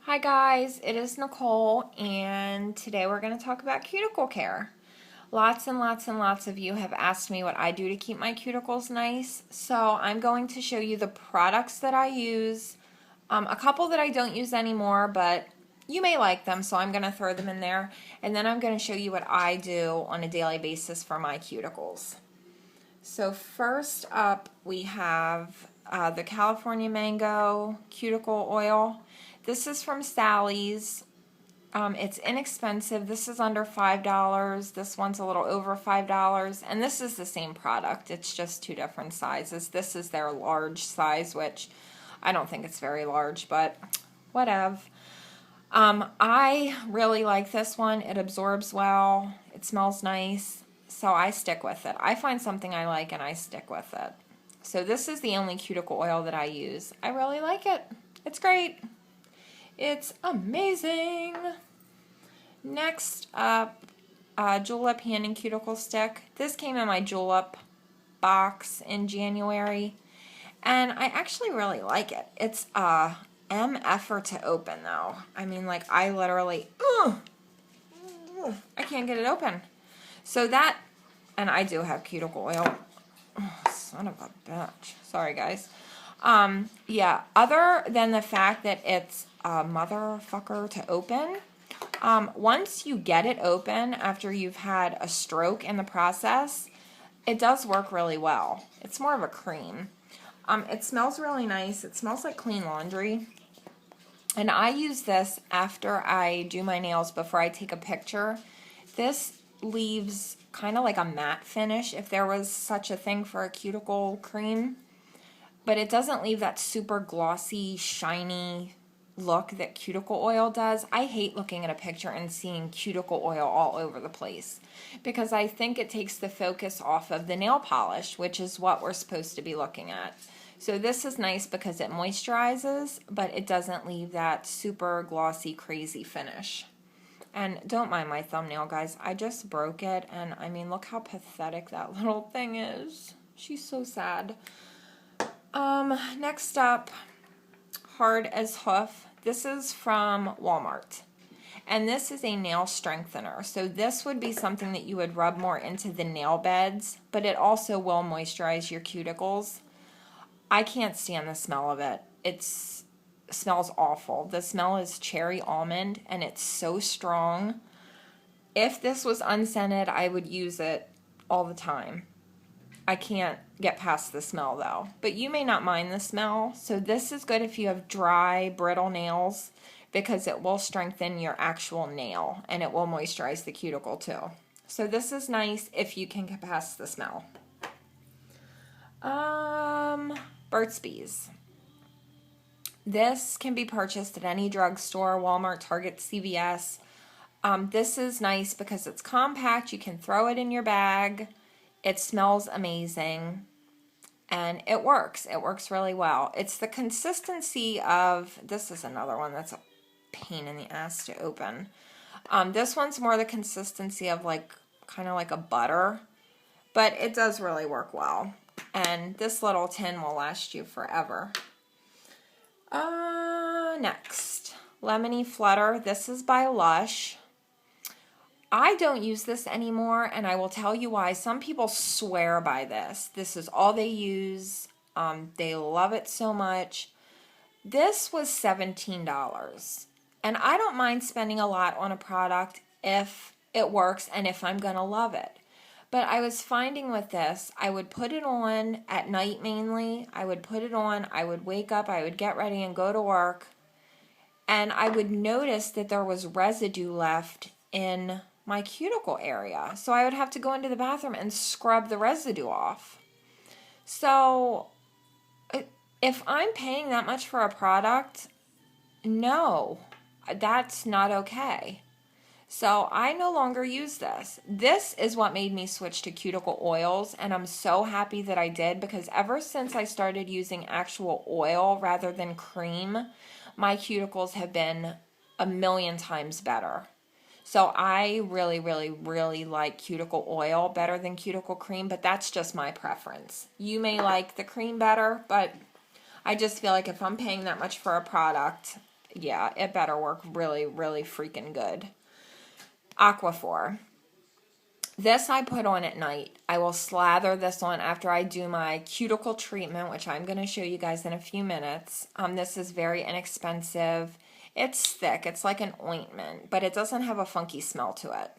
Hi guys, it is Nicole, and today we're going to talk about cuticle care. Lots and lots and lots of you have asked me what I do to keep my cuticles nice, so I'm going to show you the products that I use, a couple that I don't use anymore, but you may like them, so I'm going to throw them in there, and then I'm going to show you what I do on a daily basis for my cuticles. So first up, we have the California Mango Cuticle Oil. This is from Sally's. It's inexpensive. This is under $5. This one's a little over $5. And this is the same product. It's just two different sizes. This is their large size, which I don't think it's very large, but whatever. I really like this one. It absorbs well. It smells nice. So I stick with it. I find something I like and I stick with it. So this is the only cuticle oil that I use. I really like it. It's great. It's amazing. Next up, Julep Hand and Cuticle Stick. This came in my Julep box in January, and I actually really like it. It's effort to open though. I mean, like, I literally, I can't get it open. So that, and I do have cuticle oil. Oh, son of a bitch. Sorry, guys. Yeah, other than the fact that it's a motherfucker to open, once you get it open after you've had a stroke in the process, it does work really well. It's more of a cream. It smells really nice. It smells like clean laundry. And I use this after I do my nails before I take a picture. This leaves kind of like a matte finish, if there was such a thing for a cuticle cream. But it doesn't leave that super glossy, shiny look that cuticle oil does. I hate looking at a picture and seeing cuticle oil all over the place because I think it takes the focus off of the nail polish, which is what we're supposed to be looking at. So this is nice because it moisturizes, but it doesn't leave that super glossy, crazy finish. And don't mind my thumbnail, guys. I just broke it, and I mean, look how pathetic that little thing is. She's so sad. Next up, Hard as Hoof. This is from Walmart. And this is a nail strengthener. So this would be something that you would rub more into the nail beds, but it also will moisturize your cuticles. I can't stand the smell of it. It smells awful. The smell is cherry almond, and it's so strong. If this was unscented, I would use it all the time. I can't get past the smell though, but you may not mind the smell. So this is good if you have dry, brittle nails because it will strengthen your actual nail and it will moisturize the cuticle too. So this is nice if you can get past the smell. Burts Bees. This can be purchased at any drugstore, Walmart, Target, CVS. This is nice because it's compact. You can throw it in your bag. It smells amazing, and it works. It works really well. It's the consistency of, this is another one that's a pain in the ass to open. This one's more the consistency of like, kind of like a butter, but it does really work well. And this little tin will last you forever. Next, Lemony Flutter. This is by Lush. I don't use this anymore, and I will tell you why. Some people swear by this. This is all they use. They love it so much. This was $17, and I don't mind spending a lot on a product if it works and if I'm going to love it. But I was finding with this, I would put it on at night mainly. I would put it on, I would wake up, I would get ready and go to work, and I would notice that there was residue left in my cuticle area. So I would have to go into the bathroom and scrub the residue off. So if I'm paying that much for a product, no, that's not okay. So I no longer use this. This is what made me switch to cuticle oils, and I'm so happy that I did because ever since I started using actual oil rather than cream, my cuticles have been a million times better. So I really, really, really like cuticle oil better than cuticle cream, but that's just my preference. You may like the cream better, but I just feel like if I'm paying that much for a product, yeah, it better work really, really freaking good. Aquaphor. This I put on at night. I will slather this on after I do my cuticle treatment, which I'm going to show you guys in a few minutes. This is very inexpensive. It's thick. It's like an ointment, but it doesn't have a funky smell to it.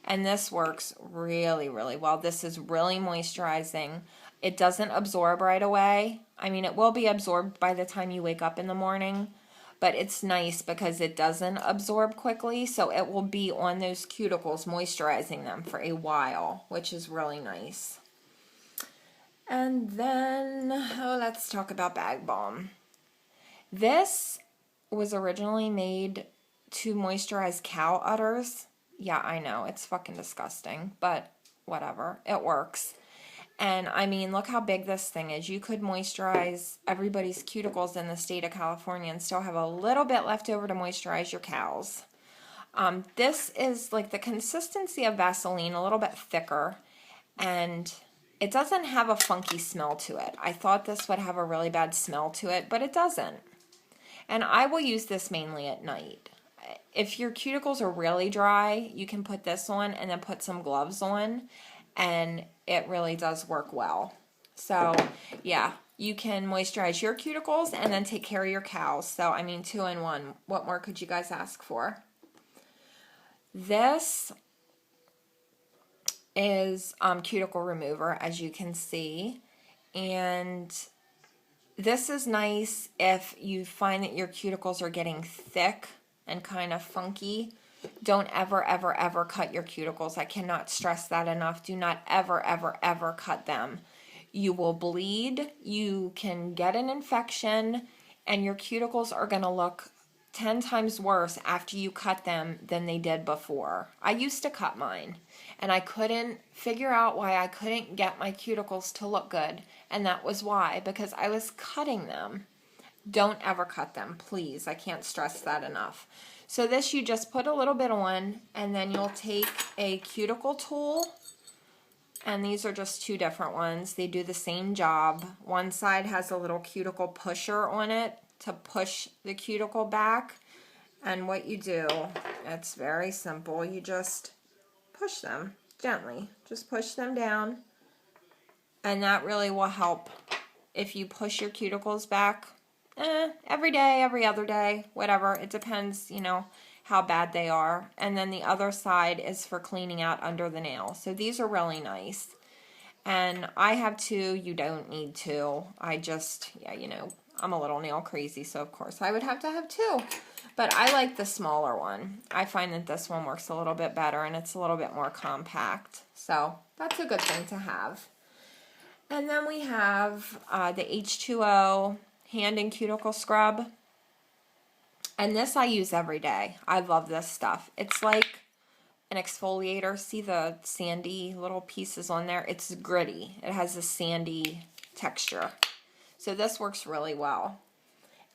And this works really, really well. This is really moisturizing. It doesn't absorb right away. I mean, it will be absorbed by the time you wake up in the morning, but it's nice because it doesn't absorb quickly, so it will be on those cuticles, moisturizing them for a while, which is really nice. And then, let's talk about Bag Balm. This was originally made to moisturize cow udders. Yeah, I know, it's fucking disgusting, but whatever, it works. And I mean, look how big this thing is. You could moisturize everybody's cuticles in the state of California and still have a little bit left over to moisturize your cows. This is like the consistency of Vaseline, a little bit thicker, and it doesn't have a funky smell to it. I thought this would have a really bad smell to it, but it doesn't. And I will use this mainly at night. If your cuticles are really dry, you can put this on and then put some gloves on, and it really does work well. So, yeah, you can moisturize your cuticles and then take care of your cows. So, I mean, 2 in 1. What more could you guys ask for? This is cuticle remover, as you can see. And this is nice if you find that your cuticles are getting thick and kind of funky. Don't ever, ever, ever cut your cuticles. I cannot stress that enough. Do not ever, ever, ever cut them. You will bleed, you can get an infection, and your cuticles are going to look 10 times worse after you cut them than they did before. I used to cut mine, and I couldn't figure out why I couldn't get my cuticles to look good, and that was why, because I was cutting them. Don't ever cut them, please. I can't stress that enough. So this, you just put a little bit on, and then you'll take a cuticle tool, and these are just 2 different ones. They do the same job. One side has a little cuticle pusher on it to push the cuticle back, and what you do, it's very simple. You just push them gently. Just push them down, and that really will help if you push your cuticles back. Every day, every other day, whatever. It depends, you know, how bad they are. And then the other side is for cleaning out under the nail. So these are really nice. And I have 2. You don't need 2. I just, yeah, you know, I'm a little nail crazy, so of course I would have to have 2. But I like the smaller one. I find that this one works a little bit better, and it's a little bit more compact. So that's a good thing to have. And then we have the H2O hand and cuticle scrub, and this I use every day. I love this stuff. It's like an exfoliator. See the sandy little pieces on there? It's gritty. It has a sandy texture. So this works really well.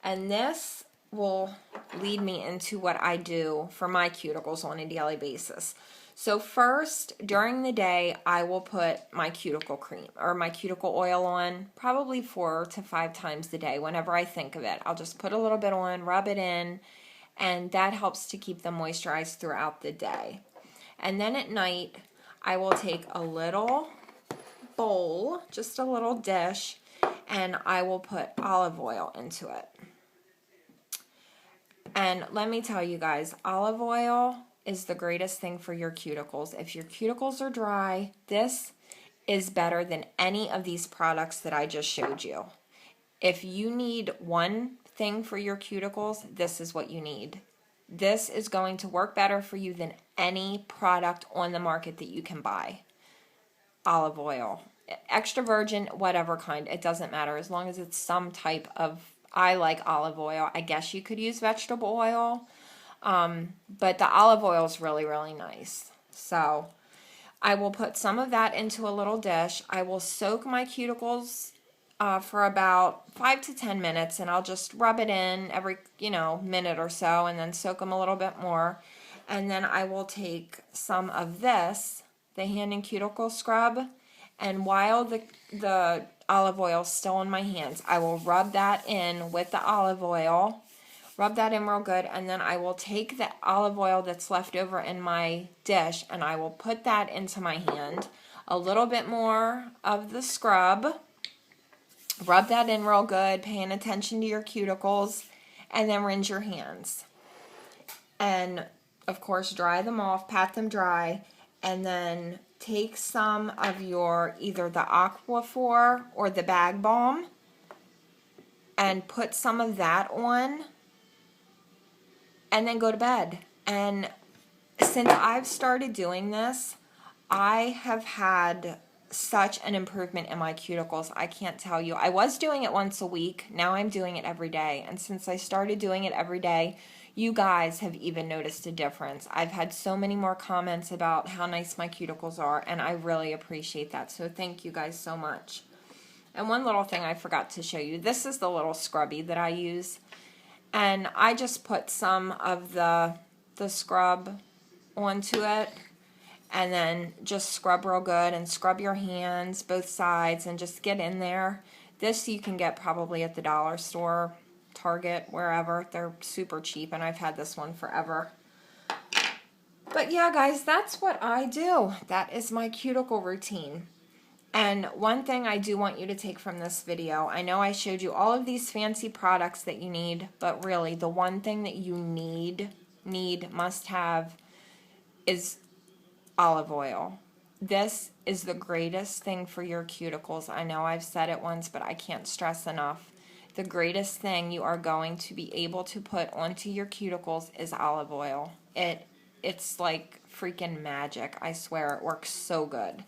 And this will lead me into what I do for my cuticles on a daily basis. So first, during the day, I will put my cuticle cream or my cuticle oil on probably 4 to 5 times a day whenever I think of it. I'll just put a little bit on, rub it in, and that helps to keep them moisturized throughout the day. And then at night, I will take a little bowl, just a little dish, and I will put olive oil into it. And let me tell you guys, olive oil is the greatest thing for your cuticles. If your cuticles are dry, this is better than any of these products that I just showed you. If you need one thing for your cuticles, this is what you need. This is going to work better for you than any product on the market that you can buy. Olive oil, extra virgin, whatever kind, it doesn't matter as long as it's some type of, I like olive oil. I guess you could use vegetable oil. But the olive oil is really, really nice. So I will put some of that into a little dish. I will soak my cuticles for about 5 to 10 minutes, and I'll just rub it in every, minute or so, and then soak them a little bit more. And then I will take some of this, the hand and cuticle scrub, and while the olive oil is still in my hands, I will rub that in with the olive oil, Rub that in real good, and then I will take the olive oil that's left over in my dish and I will put that into my hand. A little bit more of the scrub. Rub that in real good, paying attention to your cuticles, and then rinse your hands. And of course, dry them off, pat them dry, and then take some of your either the Aquaphor or the bag balm and put some of that on, and then go to bed. And since I've started doing this, I have had such an improvement in my cuticles. I can't tell you. I was doing it once a week. Now I'm doing it every day. And since I started doing it every day, you guys have even noticed a difference. I've had so many more comments about how nice my cuticles are, and I really appreciate that. So thank you guys so much. And one little thing I forgot to show you. This is the little scrubby that I use. And I just put some of the scrub onto it, and then just scrub real good and scrub your hands, both sides, and just get in there. This you can get probably at the dollar store, Target, wherever. They're super cheap, and I've had this one forever. But yeah, guys, that's what I do. That is my cuticle routine. And one thing I do want you to take from this video, I know I showed you all of these fancy products that you need, but really the one thing that you must have is olive oil. This is the greatest thing for your cuticles. I know I've said it once, but I can't stress enough. The greatest thing you are going to be able to put onto your cuticles is olive oil. It's like freaking magic. I swear, it works so good.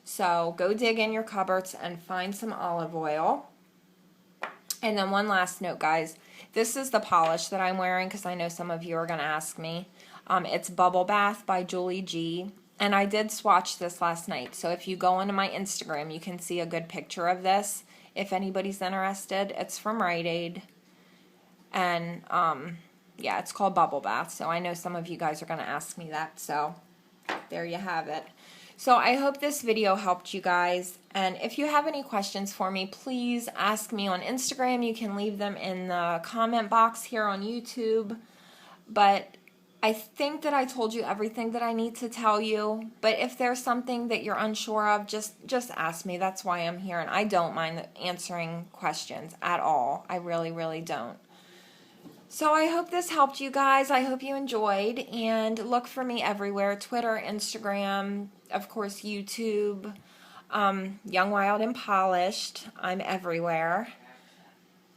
So go dig in your cupboards and find some olive oil. And then one last note, guys. This is the polish that I'm wearing because I know some of you are going to ask me. It's Bubble Bath by Julie G. And I did swatch this last night. So if you go onto my Instagram, you can see a good picture of this. If anybody's interested, it's from Rite Aid. And yeah, it's called Bubble Bath. So I know some of you guys are going to ask me that. So there you have it. So I hope this video helped you guys, and if you have any questions for me, please ask me on Instagram. You can leave them in the comment box here on YouTube, but I think that I told you everything that I need to tell you, but if there's something that you're unsure of, just ask me. That's why I'm here, and I don't mind answering questions at all. I really, really don't. So I hope this helped you guys. I hope you enjoyed, and look for me everywhere. Twitter, Instagram, of course YouTube, Young, Wild, and Polished. I'm everywhere.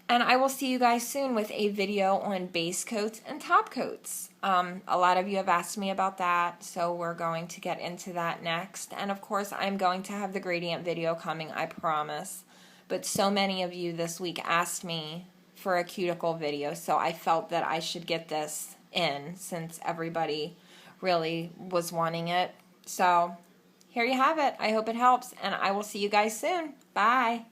And I will see you guys soon with a video on base coats and top coats. A lot of you have asked me about that, so we're going to get into that next. And of course I'm going to have the gradient video coming, I promise. But so many of you this week asked me for a cuticle video, so I felt that I should get this in since everybody really was wanting it. So here you have it. I hope it helps, and I will see you guys soon. Bye.